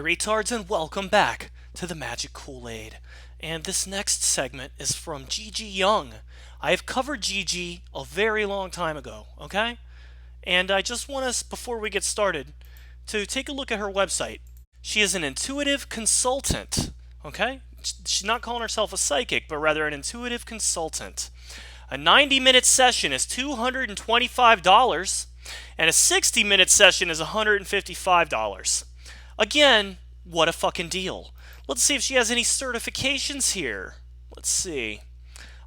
retards, and welcome back to the Magic Kool-Aid. And this next segment is from Gigi Young. I have covered Gigi a very long time ago, okay? And I just want us, before we get started, to take a look at her website. She is an intuitive consultant, okay? She's not calling herself a psychic, but rather an intuitive consultant. A 90-minute session is $225, and a 60-minute session is $155. Again, what a fucking deal. Let's see if she has any certifications here. Let's see.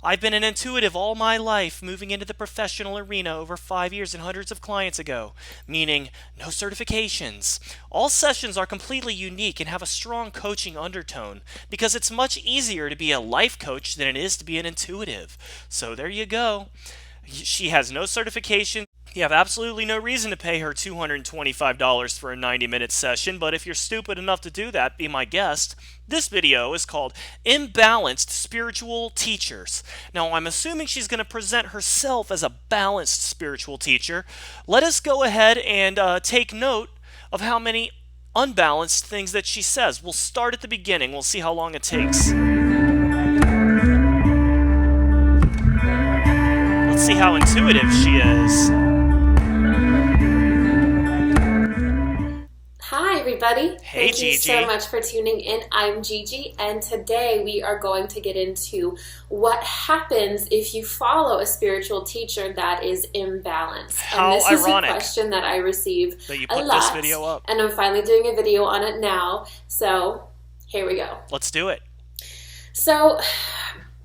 I've been an intuitive all my life, moving into the professional arena over 5 years and hundreds of clients ago, meaning no certifications. All sessions are completely unique and have a strong coaching undertone, because it's much easier to be a life coach than it is to be an intuitive. So there you go. She has no certification. You have absolutely no reason to pay her $225 for a 90-minute session, but if you're stupid enough to do that, be my guest. This video is called Imbalanced Spiritual Teachers. Now, I'm assuming she's going to present herself as a balanced spiritual teacher. Let us go ahead and take note of how many unbalanced things that she says. We'll start at the beginning. We'll see how long it takes. Let's see how intuitive she is. Hi everybody. Hey, Thank you Gigi. so much for tuning in. I'm Gigi, and today we are going to get into what happens if you follow a spiritual teacher that is imbalanced. How and this ironic is a question that I receive that you a put lot, this video up. and I'm finally doing a video on it now. So here we go. Let's do it. So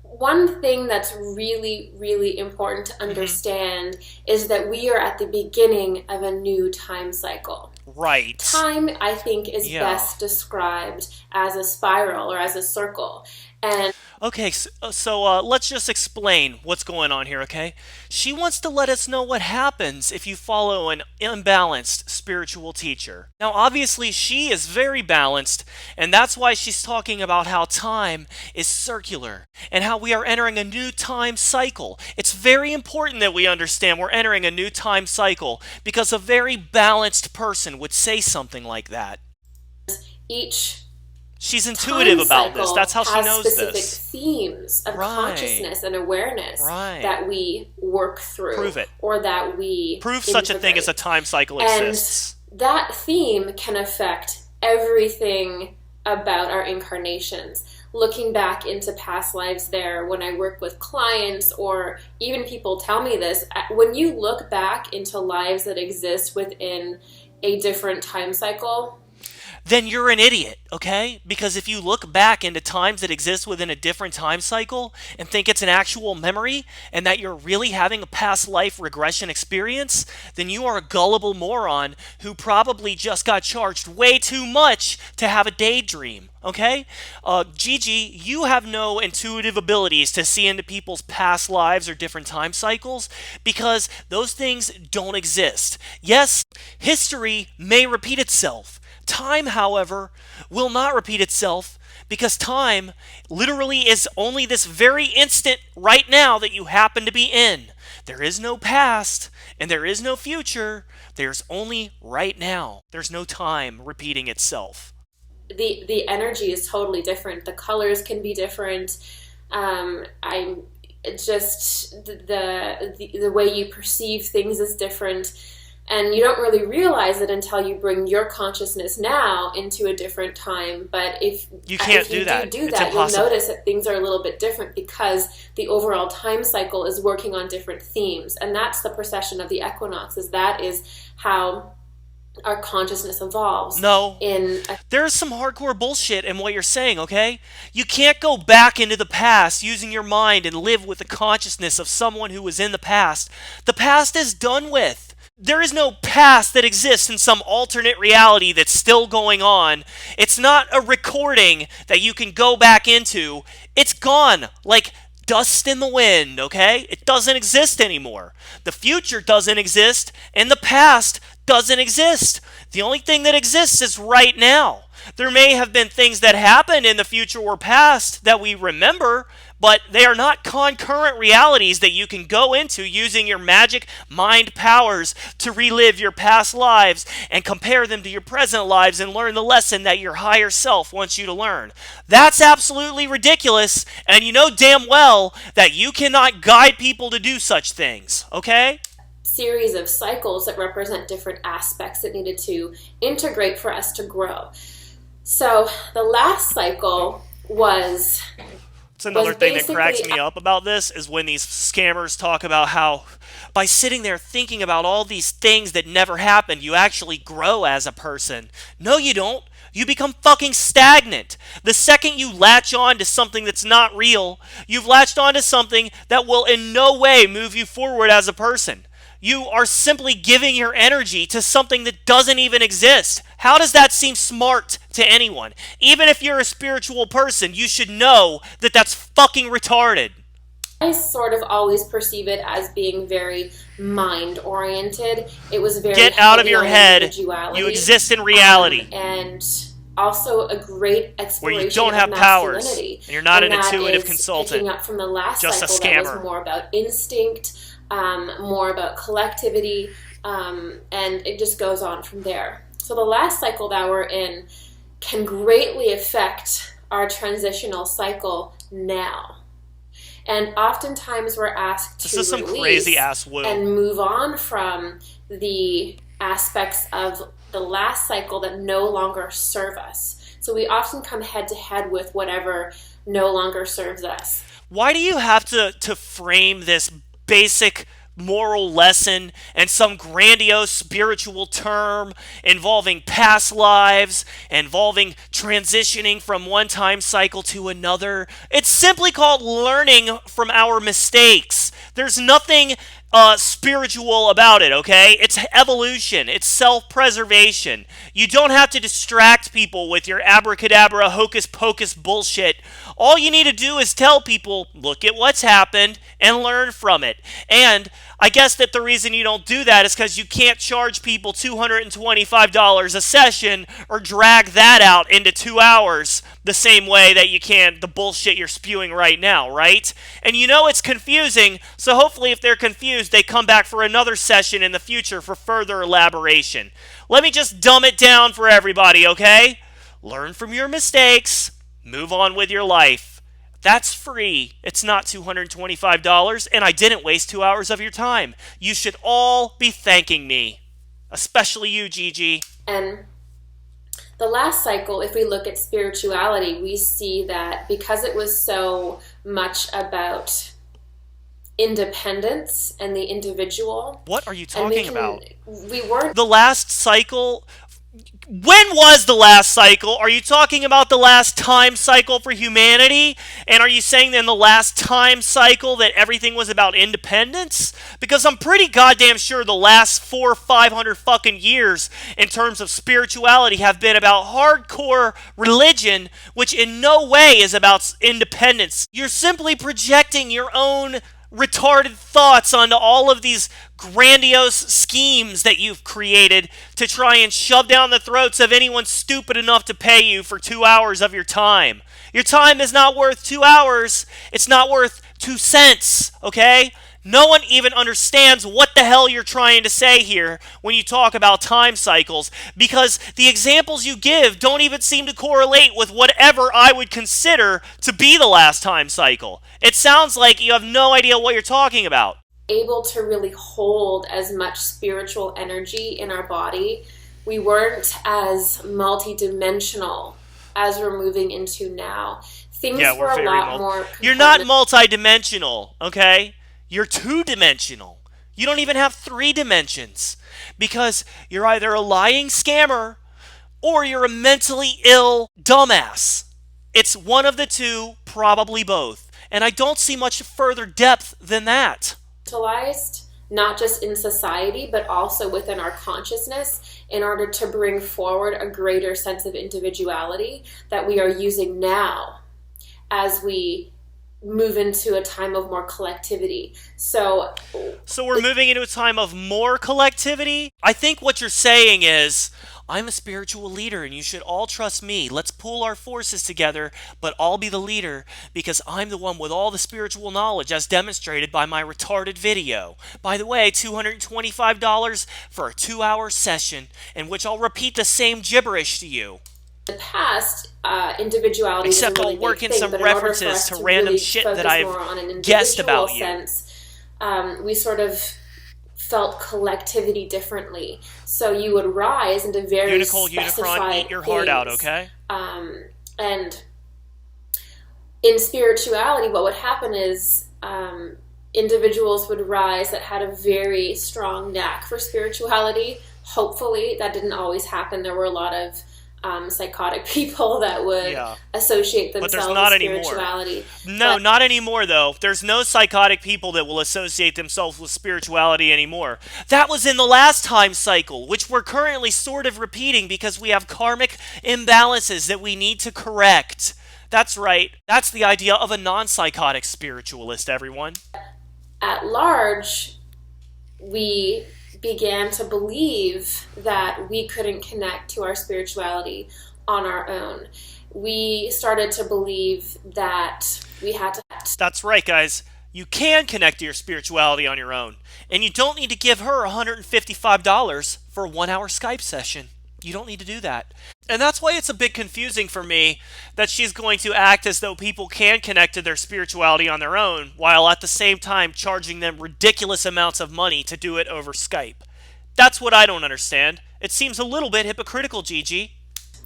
one thing that's really, really important to understand is that we are at the beginning of a new time cycle. Right. Time, I think, is best described as a spiral or as a circle. And Okay, so let's just explain what's going on here, okay? She wants to let us know what happens if you follow an imbalanced spiritual teacher. Now, obviously, she is very balanced, and that's why she's talking about how time is circular and how we are entering a new time cycle. It's very important that we understand we're entering a new time cycle because a very balanced person would say something like that. She's intuitive about this. That's how she knows this. Specific themes of consciousness and awareness that we work through. Prove it. Or that we prove such a thing as a time cycle exists. And that theme can affect everything about our incarnations. Looking back into past lives there, when I work with clients, or even people tell me this, when you look back into lives that exist within a different time cycle, then you're an idiot, okay? Because if you look back into times that exist within a different time cycle and think it's an actual memory and that you're really having a past life regression experience, then you are a gullible moron who probably just got charged way too much to have a daydream, okay? Gigi, you have no intuitive abilities to see into people's past lives or different time cycles because those things don't exist. Yes, history may repeat itself. Time, however, will not repeat itself because time literally is only this very instant right now that you happen to be in. There is no past and there is no future. There's only right now. There's no time repeating itself. The energy is totally different. The colors can be different. It's just the way you perceive things is different. And you don't really realize it until you bring your consciousness now into a different time. But if you can't do that, you'll notice that things are a little bit different because the overall time cycle is working on different themes. And that's the precession of the equinoxes. That is how our consciousness evolves. No, there's some hardcore bullshit in what you're saying, okay? You can't go back into the past using your mind and live with the consciousness of someone who was in the past. The past is done with. There is no past that exists in some alternate reality that's still going on. It's not a recording that you can go back into. It's gone, like dust in the wind, okay? It doesn't exist anymore. The future doesn't exist, and the past doesn't exist. The only thing that exists is right now. There may have been things that happened in the future or past that we remember, but they are not concurrent realities that you can go into using your magic mind powers to relive your past lives and compare them to your present lives and learn the lesson that your higher self wants you to learn. That's absolutely ridiculous, and you know damn well that you cannot guide people to do such things, okay? Series of cycles that represent different aspects that needed to integrate for us to grow. So the last cycle was... It's another thing that cracks me up about this is when these scammers talk about how by sitting there thinking about all these things that never happened, you actually grow as a person. No, you don't. You become fucking stagnant. The second you latch on to something that's not real, you've latched on to something that will in no way move you forward as a person. You are simply giving your energy to something that doesn't even exist. How does that seem smart to anyone? Even if you're a spiritual person, you should know that that's fucking retarded. I sort of always perceive it as being very mind-oriented. It was very get out of your head. You exist in reality. And also a great exploration where you don't have of powers. masculinity. And you're not and an intuitive is consultant. Picking up from the last Just cycle a scammer. that was more about instinct, more about collectivity, and it just goes on from there. So the last cycle that we're in can greatly affect our transitional cycle now. And oftentimes we're asked to This is some release crazy ass woo. and move on from the aspects of the last cycle that no longer serve us. So we often come head to head with whatever no longer serves us. Why do you have to frame this basic moral lesson and some grandiose spiritual term involving past lives, involving transitioning from one time cycle to another? It's simply called learning from our mistakes. There's nothing spiritual about it, okay? It's evolution. It's self-preservation. You don't have to distract people with your abracadabra, hocus-pocus bullshit. All you need to do is tell people, look at what's happened and learn from it. And I guess that the reason you don't do that is because you can't charge people $225 a session or drag that out into 2 hours the same way that you can the bullshit you're spewing right now, right? And you know it's confusing, so hopefully if they're confused, they come back for another session in the future for further elaboration. Let me just dumb it down for everybody, okay? Learn from your mistakes. Move on with your life. That's free. It's not $225, and I didn't waste 2 hours of your time. You should all be thanking me. Especially you, Gigi. And the last cycle, if we look at spirituality, we see that because it was so much about independence and the individual. What are you talking about? We weren't... The last cycle... When was the last cycle? Are you talking about the last time cycle for humanity? And are you saying in the last time cycle that everything was about independence? Because I'm pretty goddamn sure the last 400 or 500 fucking years in terms of spirituality have been about hardcore religion, which in no way is about independence. You're simply projecting your own retarded thoughts onto all of these grandiose schemes that you've created to try and shove down the throats of anyone stupid enough to pay you for 2 hours of your time. Your time is not worth 2 hours. It's not worth 2 cents, okay? No one even understands what the hell you're trying to say here when you talk about time cycles, because the examples you give don't even seem to correlate with whatever I would consider to be the last time cycle. It sounds like you have no idea what you're talking about. Able to really hold as much spiritual energy in our body. We weren't as multidimensional as we're moving into now. Things were a lot more... You're not multidimensional, okay? You're 2-dimensional. You don't even have 3 dimensions. Because you're either a lying scammer or you're a mentally ill dumbass. It's one of the two, probably both. And I don't see much further depth than that. Not just in society, but also within our consciousness in order to bring forward a greater sense of individuality that we are using now as we move into a time of more collectivity. So we're moving into a time of more collectivity? I think what you're saying is I'm a spiritual leader and you should all trust me. Let's pool our forces together, but I'll be the leader because I'm the one with all the spiritual knowledge as demonstrated by my retarded video. By the way, $225 for a 2-hour session in which I'll repeat the same gibberish to you. In the past, individuality was a Except really I'll work big in thing, some but in order for references us to to random really shit focus that I've more on an guessed individual about you. sense, we sort of felt collectivity differently. So you would rise into very Unicole, specified Unicron, eat your heart out, things. okay? And in spirituality, what would happen is individuals would rise that had a very strong knack for spirituality. Hopefully, that didn't always happen. There were a lot of psychotic people that would associate themselves with spirituality. No, not anymore, though. There's no psychotic people that will associate themselves with spirituality anymore. That was in the last time cycle, which we're currently sort of repeating because we have karmic imbalances that we need to correct. That's right. That's the idea of a non-psychotic spiritualist, everyone. At large, we began to believe that we couldn't connect to our spirituality on our own. We started to believe that we had to... That's right, guys. You can connect to your spirituality on your own. And you don't need to give her $155 for a 1-hour Skype session. You don't need to do that. And that's why it's a bit confusing for me that she's going to act as though people can connect to their spirituality on their own, while at the same time charging them ridiculous amounts of money to do it over Skype. That's what I don't understand. It seems a little bit hypocritical, Gigi.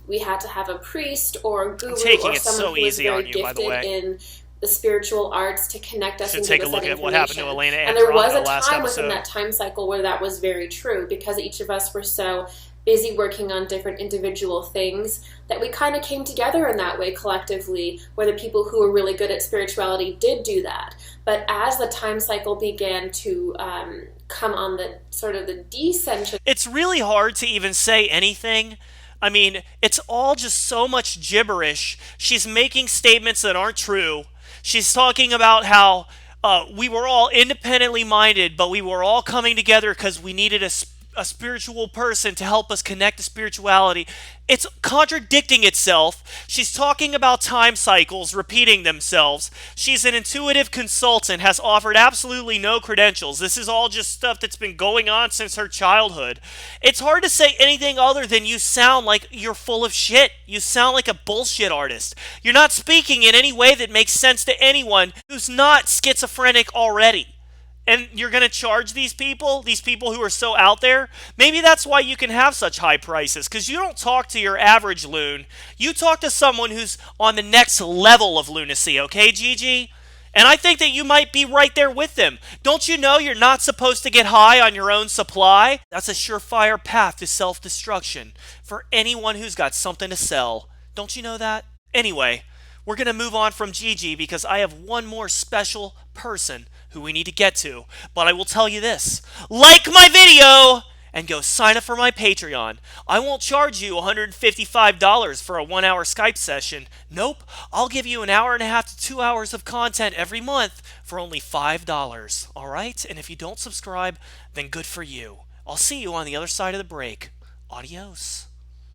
We had to have a priest or a guru or taking it someone so who was easy on very you, by the way. gifted in the spiritual arts to connect us Should and take give a us look that at what happened to information. Elena And there was a Andromeda last time within episode. that time cycle where that was very true, because each of us were so busy working on different individual things that we kind of came together in that way collectively, where the people who were really good at spirituality did do that. But as the time cycle began to come on the sort of the descent... It's really hard to even say anything. I mean, it's all just so much gibberish. She's making statements that aren't true. She's talking about how we were all independently minded, but we were all coming together because we needed a spiritual person to help us connect to spirituality. It's contradicting itself. She's talking about time cycles repeating themselves. She's an intuitive consultant, has offered absolutely no credentials. This is all just stuff that's been going on since her childhood. It's hard to say anything other than you sound like you're full of shit. You sound like a bullshit artist. You're not speaking in any way that makes sense to anyone who's not schizophrenic already. And you're going to charge these people who are so out there? Maybe that's why you can have such high prices, because you don't talk to your average loon. You talk to someone who's on the next level of lunacy, okay, Gigi? And I think that you might be right there with them. Don't you know you're not supposed to get high on your own supply? That's a surefire path to self-destruction for anyone who's got something to sell. Don't you know that? Anyway, we're going to move on from Gigi because I have one more special person who we need to get to. But I will tell you this. Like my video and go sign up for my Patreon. I won't charge you $155 for a 1-hour Skype session. Nope. I'll give you an hour and a half to 2 hours of content every month for only $5. All right? And if you don't subscribe, then good for you. I'll see you on the other side of the break. Adios.